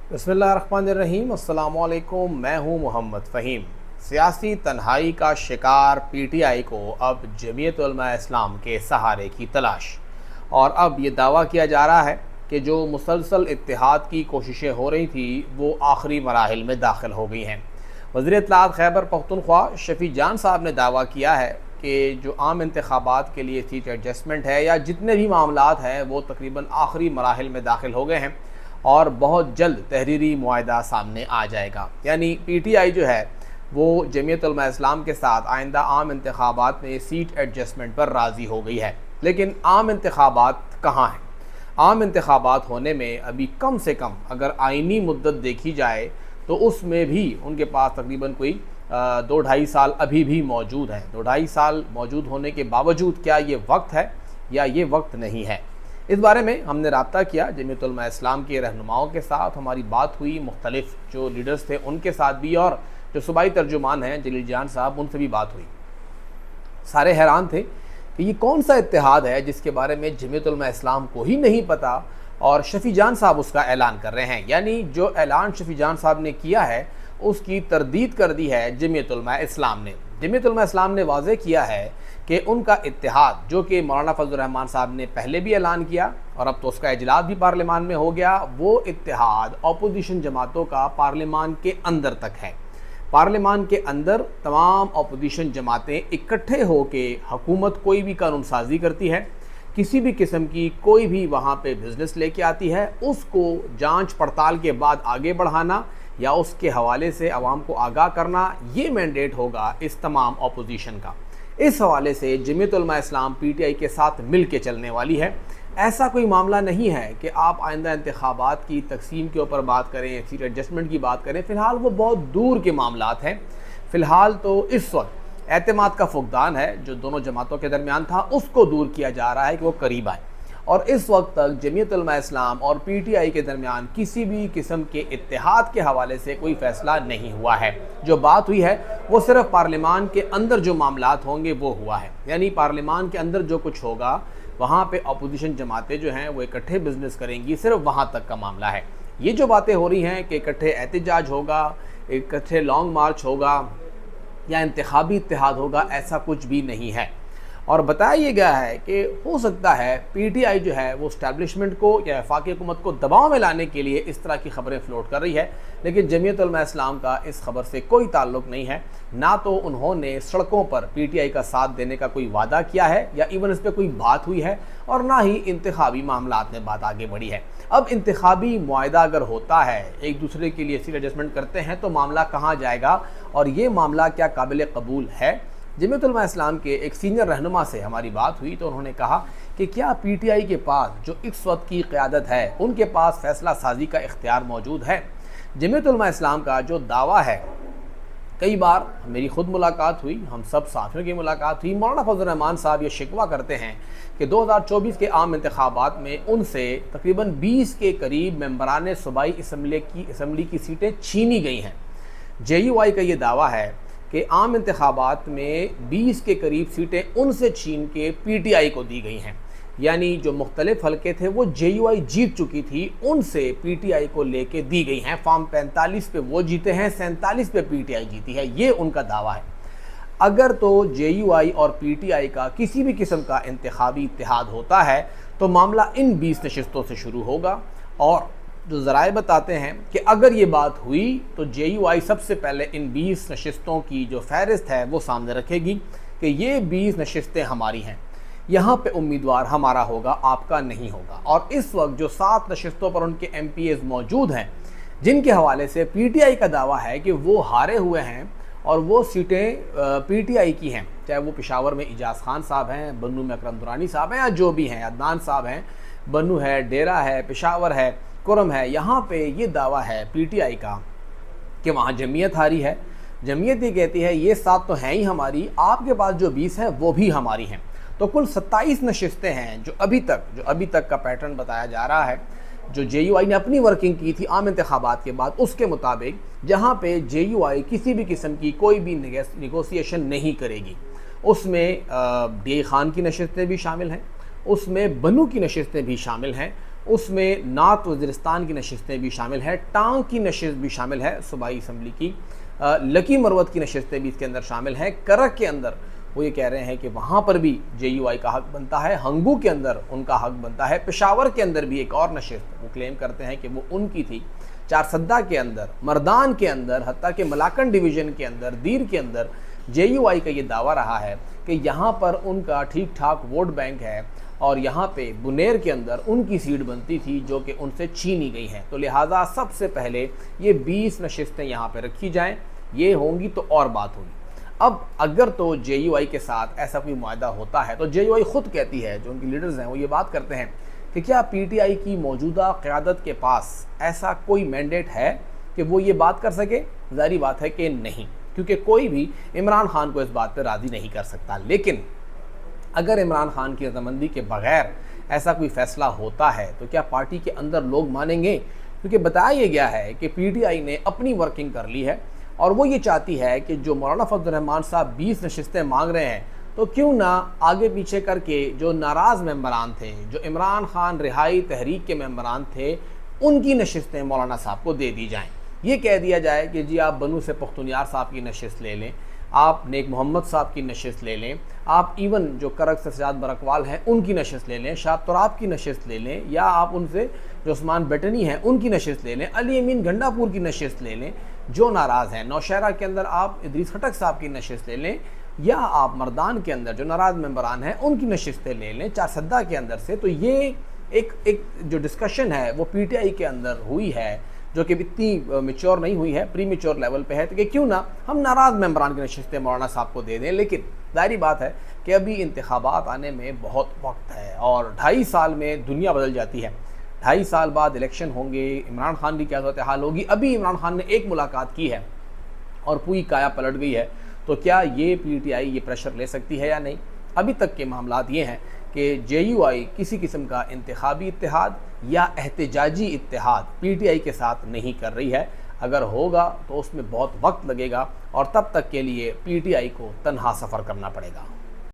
बिस्मिल्लाहिर्रहमानिर्रहीम। अस्सलामुअलैकुम। मैं हूं मोहम्मद फ़हीम। सियासी तन्हाई का शिकार पीटीआई को अब जमीयत उलमा इस्लाम के सहारे की तलाश। और अब ये दावा किया जा रहा है कि जो मुसलसल इत्तेहाद की कोशिशें हो रही थी वो आखिरी मराहिल में दाखिल हो गई हैं। वज़ीर इत्तलात खैबर पख्तूनख्वा शफ़ी जान साहब ने दावा किया है कि जो आम इंतखाबात के लिए सीट एडजस्टमेंट है या जितने भी मामलात हैं वो तकरीबन आखिरी मराहिल में दाखिल हो गए हैं और बहुत जल्द तहरीरी मुआहदा सामने आ जाएगा। यानी पीटीआई जो है वो जमीयत उलमा इस्लाम के साथ आइंदा आम इंतखाबात में सीट एडजस्टमेंट पर राज़ी हो गई है। लेकिन आम इंतखाबात कहाँ हैं? आम इंतखाबात होने में अभी कम से कम अगर आइनी मुद्दत देखी जाए तो उसमें भी उनके पास तकरीबन कोई 2-2.5 साल अभी भी मौजूद हैं। 2-2.5 साल मौजूद होने के बावजूद क्या ये वक्त है या ये वक्त नहीं है? इस बारे में हमने रब्ता किया जमीयत उलमा इस्लाम के रहनुमाओं के साथ। हमारी बात हुई मुख्तलिफ जो लीडर्स थे उनके साथ भी, और जो सूबाई तर्जुमान हैं जलील जान साहब, उनसे भी बात हुई। सारे हैरान थे कि ये कौन सा इत्तेहाद है जिसके बारे में जमीयत उलमा इस्लाम को ही नहीं पता और शफ़ी जान साहब उसका ऐलान कर रहे हैं। यानी जो ऐलान शफ़ी जान साहब ने किया है उसकी तरदीद कर दी है जमीयत उलमा इस्लाम ने। जमीयत उलमा इस्लाम ने वाज़े किया है कि उनका इत्तेहाद, जो कि मौलाना फजलुर रहमान साहब ने पहले भी ऐलान किया और अब तो उसका इजलास भी पार्लियामान में हो गया, वो इत्तेहाद अपोजिशन जमातों का पार्लियामान के अंदर तक है। पार्लियामान के अंदर तमाम अपोजिशन जमातें इकट्ठे होकर हुकूमत कोई भी कानून साजी करती है, किसी भी किस्म की कोई भी वहाँ पे बिज़नेस लेके आती है, उसको जांच पड़ताल के बाद आगे बढ़ाना या उसके हवाले से आवाम को आगाह करना, ये मैंडेट होगा इस तमाम अपोजिशन का। इस हवाले से जमीयत उलमा इस्लाम पीटीआई के साथ मिल के चलने वाली है। ऐसा कोई मामला नहीं है कि आप आइंदा इंतखाबात की तकसीम के ऊपर बात करें, सीट एडजस्टमेंट की बात करें, फ़िलहाल वो बहुत दूर के मामलात हैं। फ़िलहाल तो इस वक्त एतमाद का फुकदान है जो दोनों जमातों के दरमियान था, उसको दूर किया जा रहा है कि वो करीब आए। और इस वक्त तक जमीयत उलमा इस्लाम और पीटीआई के दरमियान किसी भी किस्म के इत्तेहाद के हवाले से कोई फ़ैसला नहीं हुआ है। जो बात हुई है वो सिर्फ पार्लियामान के अंदर जो मामलात होंगे वो हुआ है। यानी पार्लियामान के अंदर जो कुछ होगा वहाँ पे अपोजिशन जमातें जो हैं वो इकट्ठे बिजनेस करेंगी, सिर्फ वहाँ तक का मामला है। ये जो बातें हो रही हैं कि इकट्ठे एहतजाज होगा, इकट्ठे लॉन्ग मार्च होगा या इंतखाबी इत्तेहाद होगा, ऐसा कुछ भी नहीं है। और बताया ये गया है कि हो सकता है पीटीआई जो है वो इस्टेब्लिशमेंट को या वफाकी हुकूमत को दबाव में लाने के लिए इस तरह की खबरें फ्लोट कर रही है, लेकिन जमीयत उलमा इस्लाम का इस खबर से कोई ताल्लुक़ नहीं है। ना तो उन्होंने सड़कों पर पीटीआई का साथ देने का कोई वादा किया है या इवन इस पर कोई बात हुई है, और ना ही इंतखाबी मामलात में बात आगे बढ़ी है। अब इंतखाबी मुआहदा अगर होता है, एक दूसरे के लिए सीट एडजस्टमेंट करते हैं, तो मामला कहाँ जाएगा और ये मामला क्या काबिल कबूल है? जमीयत उलमा इस्लाम के एक सीनियर रहनुमा से हमारी बात हुई तो उन्होंने कहा कि क्या पीटीआई के पास जो इस वक्त की क़यादत है उनके पास फ़ैसला साजी का इख्तियार मौजूद है? जमीयत उलमा इस्लाम का जो दावा है, कई बार मेरी ख़ुद मुलाकात हुई, हम सब साथियों की मुलाकात हुई, मौलाना फजलुर रहमान साहब ये शिकवा करते हैं कि 2024 के आम इंतखाबात में उनसे तकरीबन 20 के करीब मेंबरान सूबाई असम्बली की सीटें छीनी गई हैं। JUI का ये दावा है कि आम इंतखाबात में 20 के करीब सीटें उनसे छीन के पीटीआई को दी गई हैं। यानी जो मुख्तलिफ हलके थे वो JUI जीत चुकी थी, उनसे पीटीआई को लेके दी गई हैं। फॉर्म 45 पे वो जीते हैं, 47 पे पीटीआई जीती है, ये उनका दावा है। अगर तो JUI और पीटीआई का किसी भी किस्म का इंतखाबी इत्तेहाद होता है तो मामला इन 20 नशिस्तों से शुरू होगा। और जो ज़राए बताते हैं कि अगर ये बात हुई तो JUI सबसे पहले इन 20 नशिस्तों की जो फहरिस्त है वो सामने रखेगी कि ये 20 नशिस्तें हमारी हैं, यहाँ पे उम्मीदवार हमारा होगा, आपका नहीं होगा। और इस वक्त जो 7 नशिस्तों पर उनके MPAs मौजूद हैं जिनके हवाले से पीटीआई का दावा है कि वो हारे हुए हैं और वो सीटें पीटीआई की हैं, चाहे वो पेशावर में इजाज़ खान साहब हैं, बन्नू में अकरम दुरानी साहब हैं, या जो भी हैं, अदनान साहब हैं, बन्नू है, डेरा है, पेशावर है, कुरम है। यहाँ पे ये दावा है पीटीआई का कि वहाँ जमीयत हारी है। जमीयत ये कहती है ये 7 तो हैं ही हमारी, आपके पास जो 20 हैं वो भी हमारी हैं। तो कुल 27 नशिस्तें हैं जो अभी तक का पैटर्न बताया जा रहा है, जो JUI ने अपनी वर्किंग की थी आम इंतखाबात के बाद, उसके मुताबिक जहाँ पे JUI किसी भी किस्म की कोई भी निगोसिएशन नहीं करेगी। उसमें DA खान की नशिस्तें भी शामिल हैं, उसमें बन्नू की नशिस्तें भी शामिल हैं, उसमें नात वज़ीरिस्तान की नशिस्तें भी शामिल हैं, टांग की नशिस्त भी शामिल है सूबाई असम्बली की, लकी मरवत की नशिस्तें भी इसके अंदर शामिल हैं। करक के अंदर वो ये कह रहे हैं कि वहाँ पर भी JUI का हक बनता है, हंगू के अंदर उनका हक बनता है, पेशावर के अंदर भी एक और नशिस्त वो क्लेम करते हैं कि वो उनकी थी, चारसद्दा के अंदर, मर्दान के अंदर, हत्ता कि मलाकन डिवीज़न के अंदर, दीर के अंदर JUI का ये दावा रहा है कि यहाँ पर उनका ठीक ठाक वोट बैंक है और यहाँ पे बुनेर के अंदर उनकी सीट बनती थी जो कि उनसे छीनी गई हैं। तो लिहाजा सबसे पहले ये 20 नशिस्तें यहाँ पे रखी जाएं, ये होंगी तो और बात होगी। अब अगर तो JUI के साथ ऐसा कोई मुआहदा होता है तो JUI ख़ुद कहती है, जो उनकी लीडर्स हैं वो ये बात करते हैं कि क्या PTI की मौजूदा क़यादत के पास ऐसा कोई मैंडेट है कि वो ये बात कर सके? ज़ाहिर बात है कि नहीं, क्योंकि कोई भी इमरान खान को इस बात पर राज़ी नहीं कर सकता। लेकिन अगर इमरान खान की रजामंदी के बगैर ऐसा कोई फ़ैसला होता है तो क्या पार्टी के अंदर लोग मानेंगे? क्योंकि बताया ये गया है कि PTI ने अपनी वर्किंग कर ली है और वो ये चाहती है कि जो मौलाना फजल रहमान साहब 20 नशिस्तें मांग रहे हैं, तो क्यों ना आगे पीछे करके जो नाराज़ मेंबरान थे, जो इमरान खान रिहाई तहरीक के मेंबरान थे, उनकी नशिस्तें मौलाना साहब को दे दी जाएँ। ये कह दिया जाए कि जी आप बनू से पुख्तनियार साहब की नशिस्त ले लें, आप नेक मोहम्मद साहब की नशिस्त ले लें, आप इवन जो करक से सजाद बरकवाल हैं उनकी नशिस्त ले लें, शाह तुराब की नशिस्त ले लें, या आप उनसे जो उस्मान बेटनी हैं उनकी नशिस्त ले लें, अली अमीन गंडापुर की नशिस्त ले लें जो नाराज़ हैं, नौशहरा के अंदर आप इदरीस खटक साहब की नशिस्त ले लें, या आप मर्दान के अंदर जो नाराज़ मेंबरान हैं उनकी नशिस्तें ले लें चारसद्दा के अंदर से। तो ये एक जो डिस्कशन है वो PTI के अंदर हुई है, जो कि इतनी मेच्योर नहीं हुई है, प्री मेच्योर लेवल पे है, तो कि क्यों ना हम नाराज़ मेंबरान की नशिस्तें मौलाना साहब को दे दें। लेकिन ज़ाहिर बात है कि अभी इंतखाबात आने में बहुत वक्त है और 2.5 साल में दुनिया बदल जाती है। 2.5 साल बाद इलेक्शन होंगे, इमरान खान की क्या सूरत हाल होगी। अभी इमरान खान ने एक मुलाकात की है और पूरी काया पलट गई है, तो क्या ये PTI ये प्रेशर ले सकती है या नहीं? अभी तक के मामलात ये हैं कि JUI किसी किस्म का इंतखाबी इत्तेहाद या एहतजाजी इत्तेहाद PTI के साथ नहीं कर रही है। अगर होगा तो उसमें बहुत वक्त लगेगा और तब तक के लिए PTI को तन्हा सफ़र करना पड़ेगा।